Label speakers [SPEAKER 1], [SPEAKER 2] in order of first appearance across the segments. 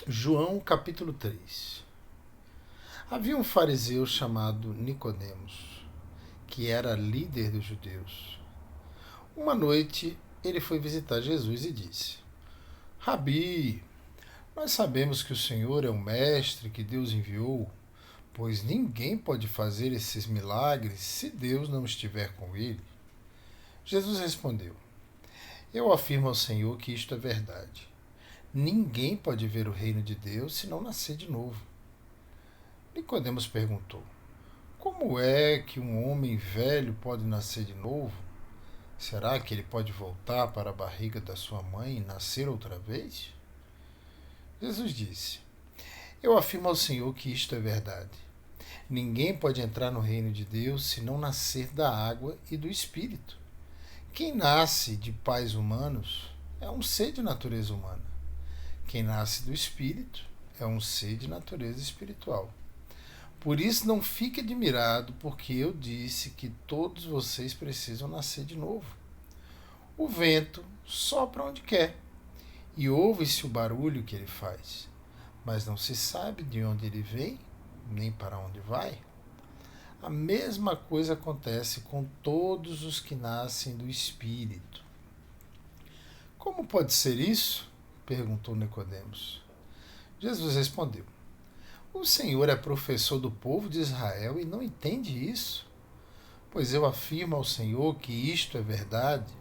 [SPEAKER 1] João capítulo 3. Havia um fariseu chamado Nicodemos, que era líder dos judeus. Uma noite ele foi visitar Jesus e disse: Rabi, nós sabemos que o Senhor é o mestre que Deus enviou, pois ninguém pode fazer esses milagres se Deus não estiver com ele. Jesus respondeu: Eu afirmo ao Senhor que isto é verdade. Ninguém pode ver o reino de Deus se não nascer de novo. Nicodemos perguntou: Como é que um homem velho pode nascer de novo? Será que ele pode voltar para a barriga da sua mãe e nascer outra vez? Jesus disse: Eu afirmo ao Senhor que isto é verdade. Ninguém pode entrar no reino de Deus se não nascer da água e do Espírito. Quem nasce de pais humanos é um ser de natureza humana. Quem nasce do Espírito é um ser de natureza espiritual. Por isso não fique admirado, porque eu disse que todos vocês precisam nascer de novo. O vento sopra onde quer, e ouve-se o barulho que ele faz, mas não se sabe de onde ele vem, nem para onde vai. A mesma coisa acontece com todos os que nascem do Espírito. Como pode ser isso? Perguntou Nicodemos. Jesus respondeu: O Senhor é professor do povo de Israel e não entende isso? Pois eu afirmo ao Senhor que isto é verdade.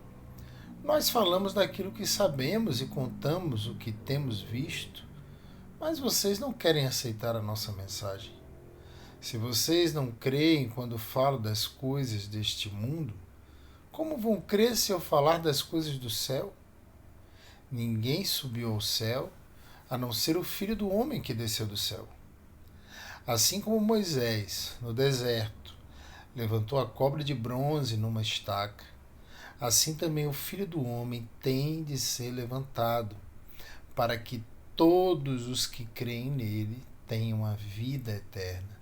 [SPEAKER 1] Nós falamos daquilo que sabemos e contamos o que temos visto, mas vocês não querem aceitar a nossa mensagem. Se vocês não creem quando falo das coisas deste mundo, como vão crer se eu falar das coisas do céu? Ninguém subiu ao céu, a não ser o Filho do Homem que desceu do céu. Assim como Moisés, no deserto, levantou a cobra de bronze numa estaca, assim também o Filho do Homem tem de ser levantado, para que todos os que creem nele tenham a vida eterna.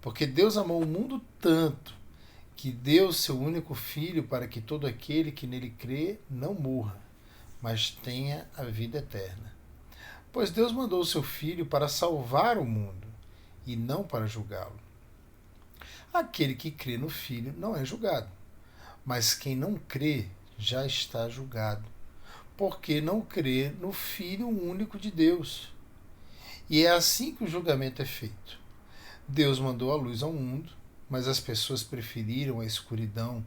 [SPEAKER 1] Porque Deus amou o mundo tanto que deu seu único Filho para que todo aquele que nele crê não morra, mas tenha a vida eterna. Pois Deus mandou o seu Filho para salvar o mundo e não para julgá-lo. Aquele que crê no Filho não é julgado, mas quem não crê já está julgado, porque não crê no Filho único de Deus. E é assim que o julgamento é feito. Deus mandou a luz ao mundo, mas as pessoas preferiram a escuridão,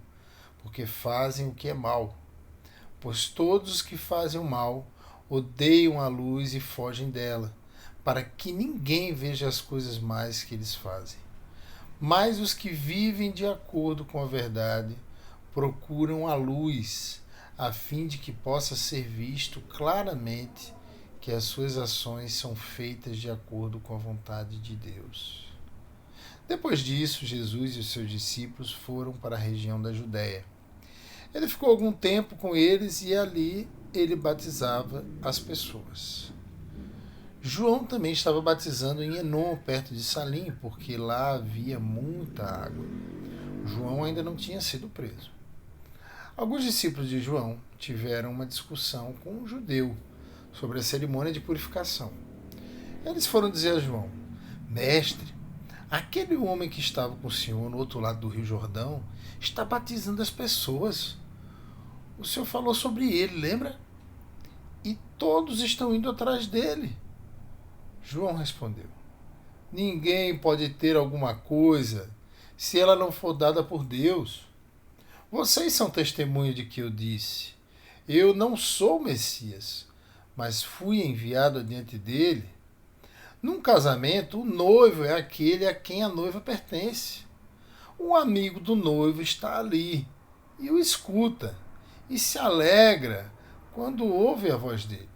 [SPEAKER 1] porque fazem o que é mal. Pois todos os que fazem o mal odeiam a luz e fogem dela, para que ninguém veja as coisas mais que eles fazem. Mas os que vivem de acordo com a verdade procuram a luz, a fim de que possa ser visto claramente que as suas ações são feitas de acordo com a vontade de Deus. Depois disso, Jesus e os seus discípulos foram para a região da Judéia. Ele ficou algum tempo com eles e ali ele batizava as pessoas. João também estava batizando em Enom, perto de Salim, porque lá havia muita água. João ainda não tinha sido preso. Alguns discípulos de João tiveram uma discussão com um judeu sobre a cerimônia de purificação. Eles foram dizer a João: Mestre, aquele homem que estava com o senhor no outro lado do Rio Jordão está batizando as pessoas. O senhor falou sobre ele, lembra? E todos estão indo atrás dele. João respondeu: Ninguém pode ter alguma coisa se ela não for dada por Deus. Vocês são testemunha de que eu disse: Eu não sou o Messias, mas fui enviado adiante dele. Num casamento, o noivo é aquele a quem a noiva pertence. Um amigo do noivo está ali e o escuta e se alegra quando ouve a voz dele.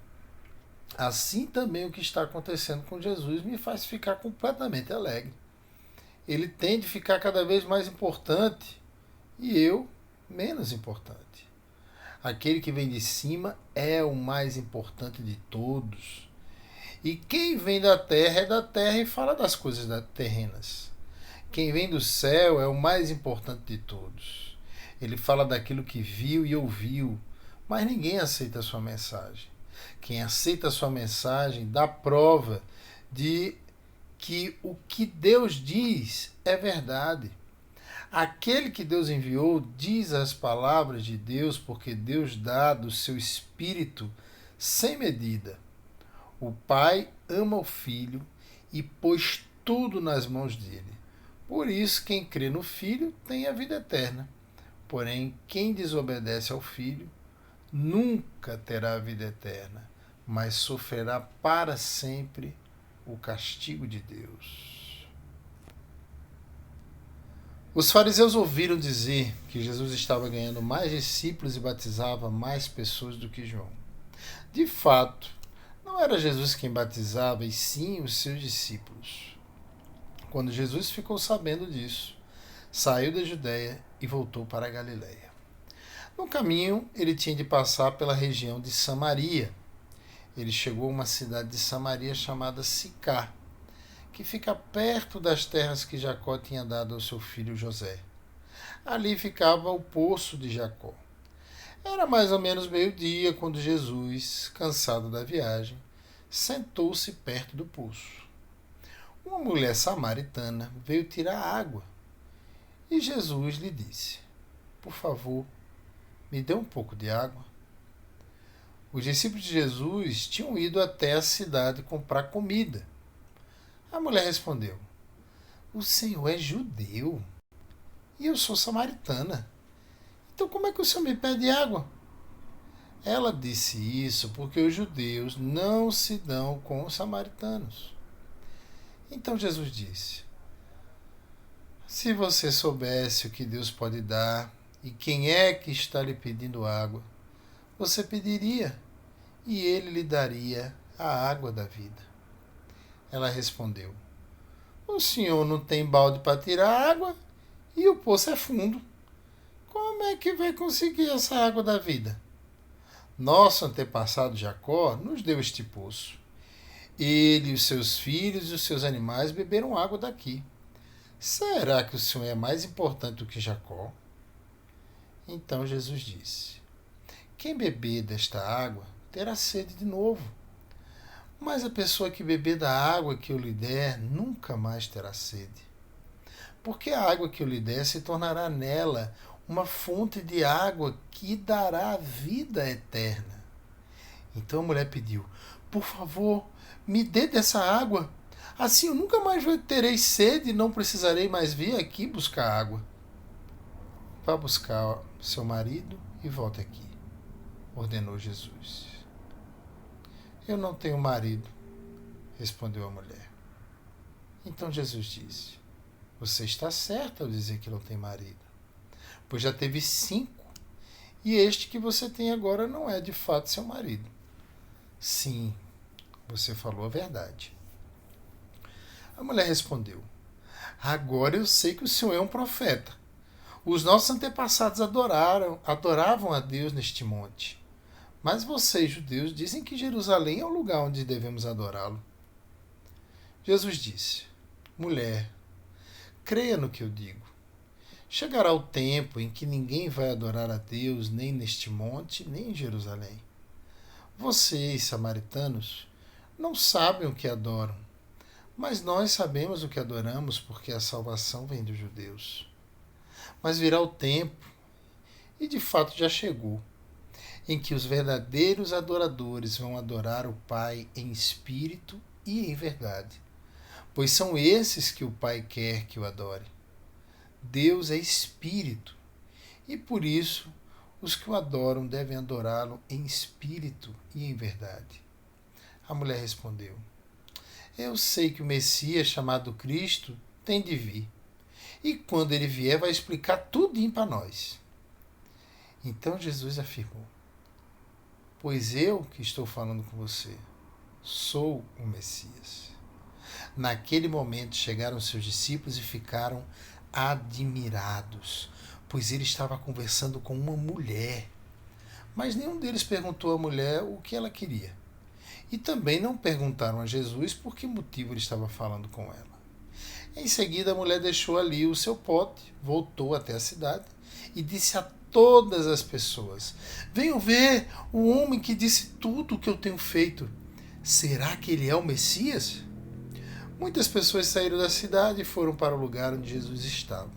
[SPEAKER 1] Assim também o que está acontecendo com Jesus me faz ficar completamente alegre. Ele tem de ficar cada vez mais importante e eu menos importante. Aquele que vem de cima é o mais importante de todos. E quem vem da terra é da terra e fala das coisas terrenas. Quem vem do céu é o mais importante de todos. Ele fala daquilo que viu e ouviu, mas ninguém aceita a sua mensagem. Quem aceita a sua mensagem dá prova de que o que Deus diz é verdade. Aquele que Deus enviou diz as palavras de Deus, porque Deus dá do seu Espírito sem medida. O Pai ama o Filho e pôs tudo nas mãos dele. Por isso, quem crê no Filho tem a vida eterna. Porém, quem desobedece ao Filho nunca terá a vida eterna, mas sofrerá para sempre o castigo de Deus. Os fariseus ouviram dizer que Jesus estava ganhando mais discípulos e batizava mais pessoas do que João. De fato, não era Jesus quem batizava, e sim os seus discípulos. Quando Jesus ficou sabendo disso, saiu da Judéia e voltou para a Galiléia. No caminho, ele tinha de passar pela região de Samaria. Ele chegou a uma cidade de Samaria chamada Sicar, que fica perto das terras que Jacó tinha dado ao seu filho José. Ali ficava o poço de Jacó. Era mais ou menos meio-dia quando Jesus, cansado da viagem, sentou-se perto do poço. Uma mulher samaritana veio tirar água e Jesus lhe disse: "Por favor, me dê um pouco de água." Os discípulos de Jesus tinham ido até a cidade comprar comida. A mulher respondeu: "O Senhor é judeu e eu sou samaritana. Então como é que o Senhor me pede água?" Ela disse isso porque os judeus não se dão com os samaritanos. Então Jesus disse: "Se você soubesse o que Deus pode dar e quem é que está lhe pedindo água, você pediria e ele lhe daria a água da vida." Ela respondeu: "O senhor não tem balde para tirar água e o poço é fundo. Como é que vai conseguir essa água da vida? Nosso antepassado Jacó nos deu este poço. Ele, os seus filhos e os seus animais beberam água daqui. Será que o senhor é mais importante do que Jacó?" Então Jesus disse: "Quem beber desta água terá sede de novo. Mas a pessoa que beber da água que eu lhe der nunca mais terá sede. Porque a água que eu lhe der se tornará nela uma fonte de água que dará vida eterna." Então a mulher pediu: "Por favor, me dê dessa água. Assim eu nunca mais terei sede e não precisarei mais vir aqui buscar água." "Vá buscar seu marido e volte aqui", ordenou Jesus. "Eu não tenho marido", respondeu a mulher. Então Jesus disse: "Você está certa ao dizer que não tem marido, pois já teve 5, e este que você tem agora não é de fato seu marido. Sim, você falou a verdade." A mulher respondeu: "Agora eu sei que o senhor é um profeta. Os nossos antepassados adoravam a Deus neste monte. Mas vocês, judeus, dizem que Jerusalém é o lugar onde devemos adorá-lo." Jesus disse: "Mulher, creia no que eu digo. Chegará o tempo em que ninguém vai adorar a Deus nem neste monte, nem em Jerusalém. Vocês, samaritanos, não sabem o que adoram, mas nós sabemos o que adoramos, porque a salvação vem dos judeus. Mas virá o tempo, e de fato já chegou, em que os verdadeiros adoradores vão adorar o Pai em espírito e em verdade, pois são esses que o Pai quer que o adore. Deus é espírito, e por isso os que o adoram devem adorá-lo em espírito e em verdade." A mulher respondeu: "Eu sei que o Messias, chamado Cristo, tem de vir, e quando ele vier vai explicar tudinho para nós." Então Jesus afirmou: "Pois eu que estou falando com você, sou o Messias." Naquele momento chegaram seus discípulos e ficaram admirados, pois ele estava conversando com uma mulher. Mas nenhum deles perguntou à mulher o que ela queria. E também não perguntaram a Jesus por que motivo ele estava falando com ela. Em seguida, a mulher deixou ali o seu pote, voltou até a cidade e disse a todas as pessoas: venham ver o homem que disse tudo o que eu tenho feito. Será que ele é o Messias? Muitas pessoas saíram da cidade e foram para o lugar onde Jesus estava.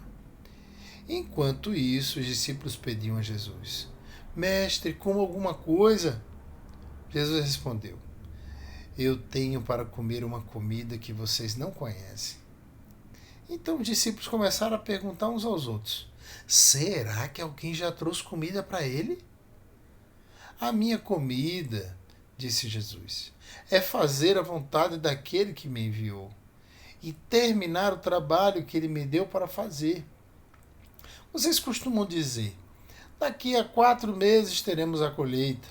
[SPEAKER 1] Enquanto isso, os discípulos pediam a Jesus: Mestre, coma alguma coisa. Jesus respondeu: Eu tenho para comer uma comida que vocês não conhecem. Então os discípulos começaram a perguntar uns aos outros: Será que alguém já trouxe comida para ele? A minha comida, disse Jesus, é fazer a vontade daquele que me enviou e terminar o trabalho que ele me deu para fazer. Vocês costumam dizer: daqui a 4 meses teremos a colheita.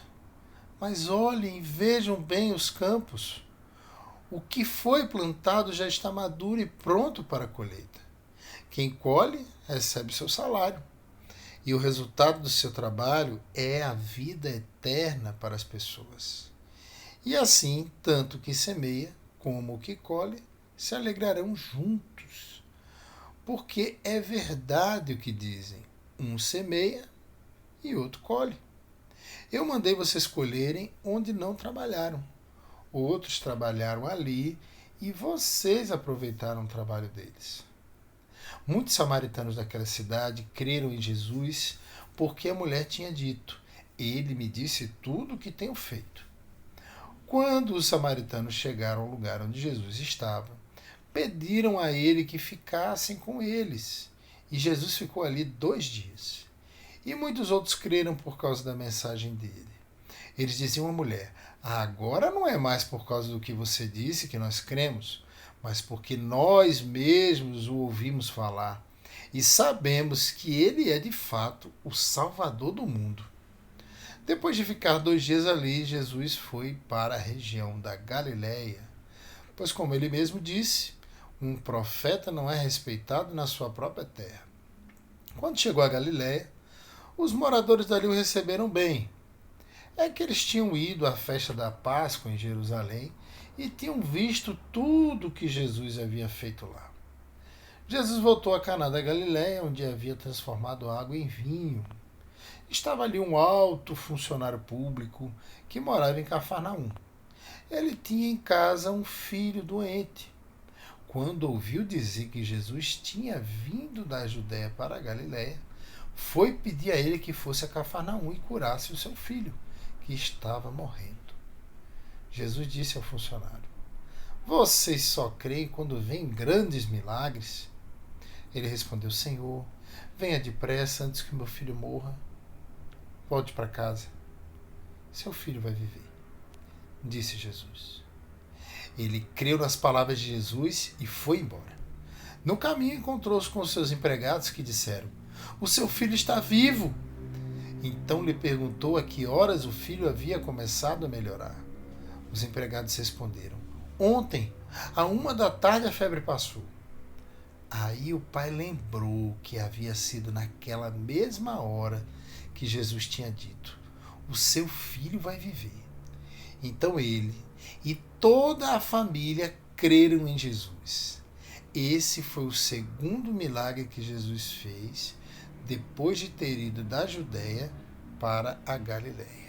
[SPEAKER 1] Mas olhem e vejam bem os campos. O que foi plantado já está maduro e pronto para a colheita. Quem colhe recebe seu salário. E o resultado do seu trabalho é a vida eterna para as pessoas. E assim, tanto o que semeia como o que colhe se alegrarão juntos. Porque é verdade o que dizem: um semeia e outro colhe. Eu mandei vocês colherem onde não trabalharam. Outros trabalharam ali e vocês aproveitaram o trabalho deles. Muitos samaritanos daquela cidade creram em Jesus porque a mulher tinha dito: Ele me disse tudo o que tenho feito. Quando os samaritanos chegaram ao lugar onde Jesus estava, pediram a ele que ficassem com eles. E Jesus ficou ali 2 dias. E muitos outros creram por causa da mensagem dele. Eles diziam à mulher: agora não é mais por causa do que você disse que nós cremos, mas porque nós mesmos o ouvimos falar e sabemos que ele é de fato o Salvador do mundo. Depois de ficar 2 dias ali, Jesus foi para a região da Galiléia, pois, como ele mesmo disse, um profeta não é respeitado na sua própria terra. Quando chegou a Galiléia, os moradores dali o receberam bem. É que eles tinham ido à festa da Páscoa em Jerusalém e tinham visto tudo o que Jesus havia feito lá. Jesus voltou a Caná da Galiléia, onde havia transformado a água em vinho. Estava ali um alto funcionário público que morava em Cafarnaum. Ele tinha em casa um filho doente. Quando ouviu dizer que Jesus tinha vindo da Judéia para a Galiléia, foi pedir a ele que fosse a Cafarnaum e curasse o seu filho, que estava morrendo. Jesus disse ao funcionário: Vocês só creem quando veem grandes milagres? Ele respondeu: Senhor, venha depressa antes que meu filho morra. Volte para casa. Seu filho vai viver, disse Jesus. Ele creu nas palavras de Jesus e foi embora. No caminho encontrou-se com os seus empregados que disseram: O seu filho está vivo. Então lhe perguntou a que horas o filho havia começado a melhorar. Os empregados responderam: Ontem, à 1 da tarde, a febre passou. Aí o pai lembrou que havia sido naquela mesma hora que Jesus tinha dito: O seu filho vai viver. Então ele e toda a família creram em Jesus. Esse foi o segundo milagre que Jesus fez depois de ter ido da Judéia para a Galiléia.